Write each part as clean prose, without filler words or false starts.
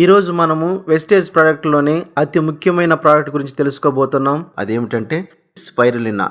ఈ రోజు మనము వెస్టేజ్ ప్రోడక్ట్ లోని అతి ముఖ్యమైన ప్రోడక్ట్ గురించి తెలుసుకోబోతున్నాం. అదేమిటంటే స్పైరులినా.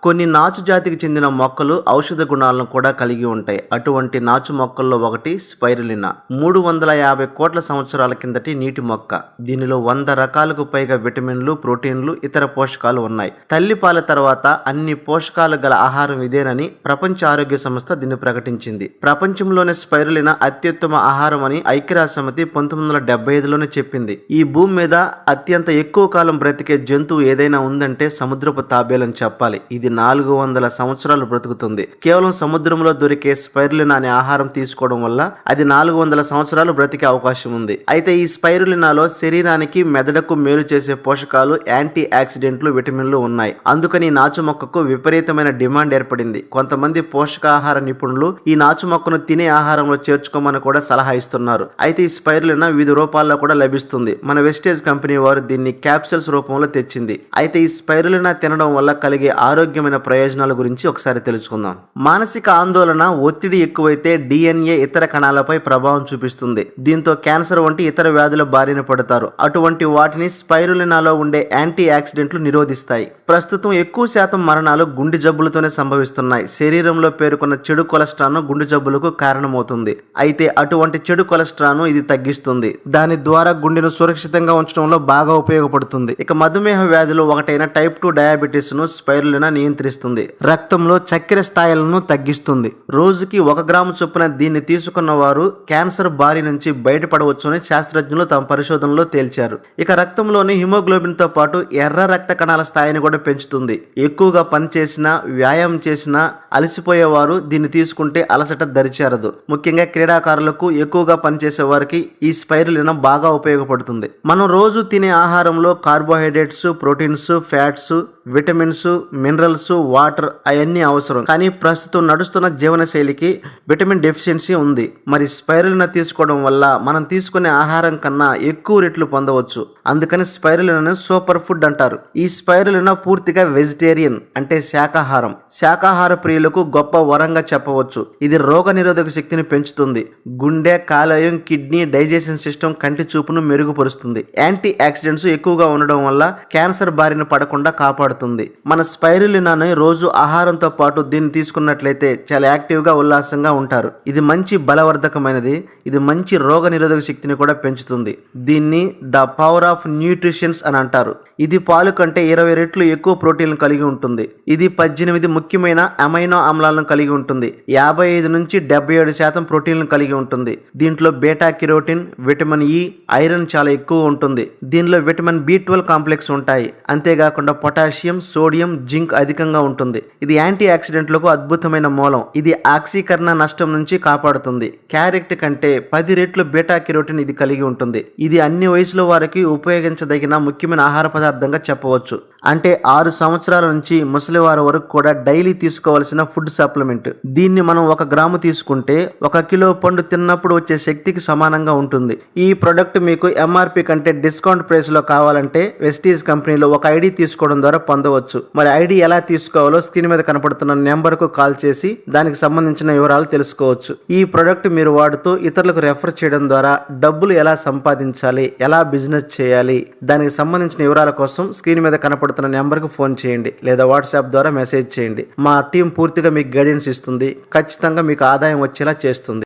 కొన్ని నాచు జాతికి చెందిన మొక్కలు ఔషధ గుణాలను కూడా కలిగి ఉంటాయి. అటువంటి నాచు మొక్కల్లో ఒకటి స్పైరులినా. 350 కోట్ల సంవత్సరాల కిందటి నీటి మొక్క. దీనిలో 100 రకాలకు పైగా విటమిన్లు, ప్రోటీన్లు, ఇతర పోషకాలు ఉన్నాయి. తల్లిపాల తర్వాత అన్ని పోషకాలు గల ఆహారం ఇదేనని ప్రపంచ ఆరోగ్య సంస్థ దీన్ని ప్రకటించింది. ప్రపంచంలోనే స్పైరులినా అత్యుత్తమ ఆహారం అని ఐక్యరాజ్య సమితి 1975లోనే చెప్పింది. ఈ భూమి మీద అత్యంత ఎక్కువ కాలం బ్రతికే జంతువు ఏదైనా ఉందంటే సముద్రపు తాబేలని చెప్పాలి. ఇది 400 సంవత్సరాలు బ్రతుకుతుంది. కేవలం సముద్రంలో దొరికే స్పైరులినా అనే ఆహారం తీసుకోవడం వల్ల అది 400 సంవత్సరాలు బ్రతికే అవకాశం ఉంది. అయితే ఈ స్పైరులినాలో శరీరానికి, మెదడుకు మేలు చేసే పోషకాలు, యాంటీ ఆక్సిడెంట్లు, విటమిన్లు ఉన్నాయి. అందుకని ఈ నాచు మొక్కకు విపరీతమైన డిమాండ్ ఏర్పడింది. కొంతమంది పోషకాహార నిపుణులు ఈ నాచు మొక్కను తినే ఆహారంలో చేర్చుకోమని కూడా సలహా ఇస్తున్నారు. అయితే ఈ స్పైరులినా వివిధ రూపాల్లో కూడా లభిస్తుంది. మన వెస్టేజ్ కంపెనీ వారు దీన్ని క్యాప్సూల్స్ రూపంలో తెచ్చింది. అయితే ఈ స్పైరులినా తినడం వల్ల కలిగే ఆరోగ్యమైన ప్రయోజనాల గురించి ఒకసారి తెలుసుకుందాం. మానసిక ఆందోళన, ఒత్తిడి ఎక్కువైతే డిఎన్ఏ ఇతర కణాలపై ప్రభావం చూపిస్తుంది. దీంతో క్యాన్సర్ వంటి ఇతర వ్యాధుల బారిన పడతారు. అటువంటి వాటిని స్పైరులినాలో ఉండే యాంటీ ఆక్సిడెంట్లు నిరోధిస్తాయి. ప్రస్తుతం ఎక్కువ శాతం మరణాలు గుండె జబ్బులతోనే సంభవిస్తున్నాయి. శరీరంలో పేరుకున్న చెడు కొలెస్ట్రాల్ గుండె జబ్బులకు కారణమవుతుంది. అయితే అటువంటి చెడు కొలెస్ట్రాల్ ఇది తగ్గిస్తుంది. దాని ద్వారా గుండెను సురక్షితంగా ఉంచడంలో బాగా ఉపయోగపడుతుంది. ఇక మధుమేహ వ్యాధులు ఒకటైన టైప్ 2 డయాబెటీస్ ను స్పైరులినా నియంత్రిస్తుంది. రక్తంలో చక్కెర స్థాయిలను తగ్గిస్తుంది. రోజుకి 1 గ్రాము చొప్పున దీన్ని తీసుకున్న వారు క్యాన్సర్ బారి నుంచి బయటపడవచ్చని శాస్త్రజ్ఞులు తమ పరిశోధనలో తేల్చారు. ఇక రక్తంలోని హిమోగ్లోబిన్ తో పాటు ఎర్ర రక్త కణాల స్థాయిని కూడా పెంచుతుంది. ఎక్కువగా పనిచేసినా, వ్యాయామం చేసినా అలసిపోయేవారు దీన్ని తీసుకుంటే అలసట దరిచేరదు. ముఖ్యంగా క్రీడాకారులకు, ఎక్కువగా పనిచేసే వారికి ఈ స్పైరులినా బాగా ఉపయోగపడుతుంది. మనం రోజు తినే ఆహారంలో carbohydrates, proteins, fats, vitamins, minerals, water అవన్నీ అవసరం. కానీ ప్రస్తుతం నడుస్తున్న జీవన శైలికి విటమిన్ డెఫిషియన్సీ ఉంది. మరి స్పైరులినా తీసుకోవడం వల్ల మనం తీసుకునే ఆహారం కన్నా ఎక్కువ రెట్లు పొందవచ్చు. అందుకని స్పైరులినాను సూపర్ ఫుడ్ అంటారు. ఈ స్పైరులినా పూర్తిగా వెజిటేరియన్, అంటే శాకాహారం. శాకాహార ప్రియులకు గొప్ప వరంగా చెప్పవచ్చు. ఇది రోగ నిరోధక శక్తిని పెంచుతుంది. గుండె, కాలేయం, కిడ్నీ, డైజెషన్ సిస్టమ్, కంటి చూపును మెరుగుపరుస్తుంది. యాంటీ ఆక్సిడెంట్స్ ఎక్కువగా ఉండడం వల్ల క్యాన్సర్ బారిన పడకుండా కాపాడుతుంది. మన స్పైరులినాను రోజు ఆహారంతో పాటు దీన్ని తీసుకున్నట్లయితే చాలా యాక్టివ్గా, ఉల్లాసంగా ఉంటారు. ఇది మంచి బలవర్ధకమైనది. ఇది మంచి రోగ నిరోధక శక్తిని కూడా పెంచుతుంది. దీన్ని ద పవర్ ఆఫ్ న్యూట్రిషన్స్ అని అంటారు. ఇది పాలు కంటే 20 రెట్లు ఎక్కువ ప్రోటీన్లు కలిగి ఉంటుంది. ఇది 18 ముఖ్యమైన అమైనో ఆమ్లాలను కలిగి ఉంటుంది. 55 నుంచి 77% ప్రోటీన్లు కలిగి ఉంటుంది. దీంట్లో beta carotene, vitamin E, iron చాలా ఎక్కువ ఉంటుంది. దీనిలో విటమిన్ B12 కాంప్లెక్స్ ఉంటాయి. అంతేకాకుండా పొటాషియం, సోడియం, జింక్ అధికంగా ఉంటుంది. ఇది యాంటీ ఆక్సిడెంట్లకు అద్భుతమైన మూలం. ఇది ఆక్సీకరణ నష్టం నుంచి కాపాడుతుంది. క్యారెట్ కంటే 10 రెట్లు బీటా కెరోటిన్ ఇది కలిగి ఉంటుంది. ఇది అన్ని వయసుల వారికి ఉపయోగించదగిన ముఖ్యమైన ఆహార పదార్థంగా చెప్పవచ్చు. అంటే 6 సంవత్సరాల నుంచి ముసలివారి వరకు కూడా డైలీ తీసుకోవాల్సిన ఫుడ్ సప్లిమెంట్. దీన్ని మనం 1 గ్రాము తీసుకుంటే 1 కిలో పండు తిన్నప్పుడు వచ్చే శక్తికి సమానంగా ఉంటుంది. ఈ ప్రొడక్ట్ మీకు ఎంఆర్పి కంటే డిస్కౌంట్ ప్రైస్ లో కావాలంటే వెస్టీజ్ కంపెనీలో ఒక ఐడి తీసుకోవడం ద్వారా పొందవచ్చు. మరి ఐడి ఎలా తీసుకోవాలో స్క్రీన్ మీద కనపడుతున్న నెంబర్ కు కాల్ చేసి దానికి సంబంధించిన వివరాలు తెలుసుకోవచ్చు. ఈ ప్రొడక్ట్ మీరు వాడుతూ ఇతరులకు రెఫర్ చేయడం ద్వారా డబ్బులు ఎలా సంపాదించాలి, ఎలా బిజినెస్ చేయాలి, దానికి సంబంధించిన వివరాల కోసం స్క్రీన్ మీద కనపడుతున్న నెంబర్కి ఫోన్ చేయండి లేదా వాట్సాప్ ద్వారా మెసేజ్ చేయండి. మా టీం పూర్తిగా మీకు గైడెన్స్ ఇస్తుంది. ఖచ్చితంగా మీకు ఆదాయం వచ్చేలా చేస్తుంది.